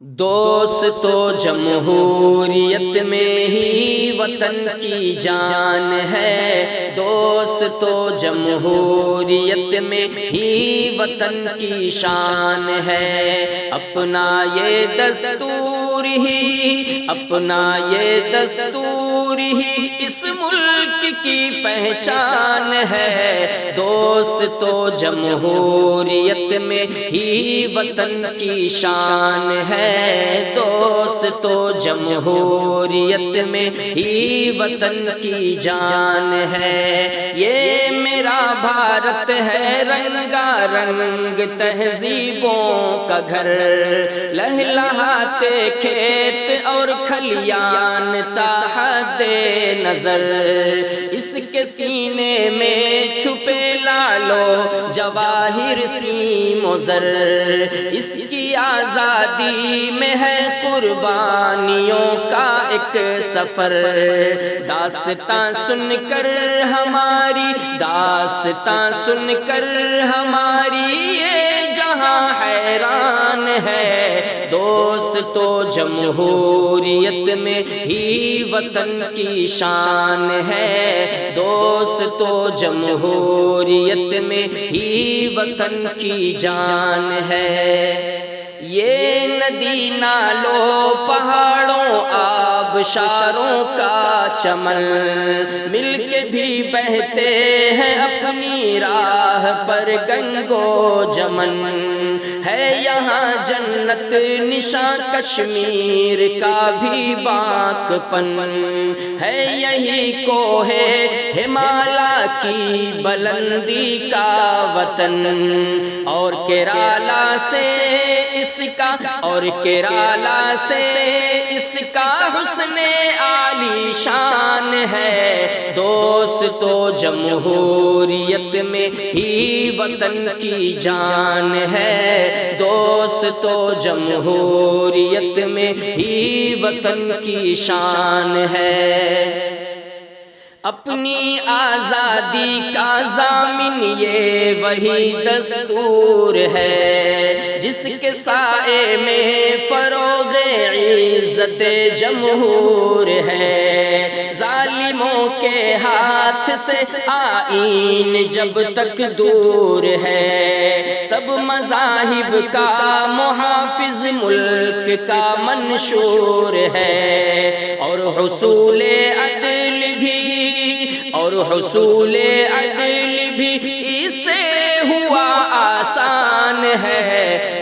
دوست تو جمہوریت میں ہی وطن کی جان ہے، دوست تو جمہوریت میں ہی وطن کی شان ہے۔ اپنا یہ دستور ہی، اپنا یہ دستور ہی اس ملک کی پہچان ہے۔ دوست تو جمہوریت میں ہی وطن کی شان ہے، دوست تو جمہوریت میں ہی وطن کی جان ہے۔ یہ میرا بھارت ہے رنگا رنگ تہذیبوں کا گھر، لہلہاتے کھیت اور کھلیان تحت نظر، اس کے سینے میں چھپے لالو جواہر سیم و زر، اس کی آزادی میں ہے قربانیوں کا ایک سفر۔ داستاں سن کر ہماری، داستاں سن کر ہماری یہ جہاں حیران ہے۔ دوست تو جمہوریت میں ہی وطن کی شان ہے، دوست تو جمہوریت میں ہی وطن کی جان ہے۔ یہ ندی نالوں پہاڑوں آبشاروں کا چمن مل کے بھی بہتے ہیں اپنی راہ پر گنگو جمن، ہے یہاں جنت نشاں کشمیر کا بھی باک پن، ہے یہی کوہ ہمالا کی بلندی کا وطن، اور کیرالا سے اس کا، اور کیرالا سے اس کا حسن عالی شان ہے۔ دوست تو جمہوریت میں ہی وطن کی جان ہے، دوست تو جمہوریت میں ہی وطن کی شان ہے۔ اپنی آزادی کا ضامن یہ وہی دستور ہے، جس کے سائے میں فروغ عزت جمہور ہے۔ ظالموں کے ہاتھ سے آئین جب تک دور ہے، سب مذاہب کا محافظ ملک کا منشور ہے، اور حصول عدل بھی، اور حصول عدل بھی اسے ہوا آسان ہے۔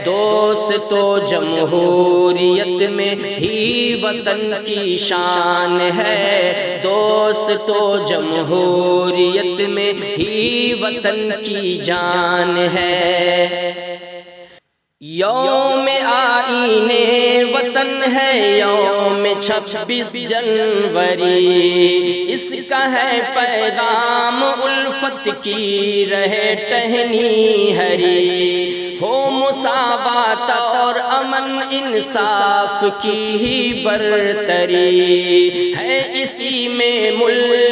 دوست تو جمہوریت میں ہی وطن کی شان ہے، دوست تو جمہوریت میں ہی وطن کی جان ہے۔ یوم آئین وطن ہے یوم 26 جنوری، اس کا ہے پیغام الفت کی رہے ٹہنی ہری، ہو مساوات اور امن انصاف کی ہی برتری، ہے اسی میں ملک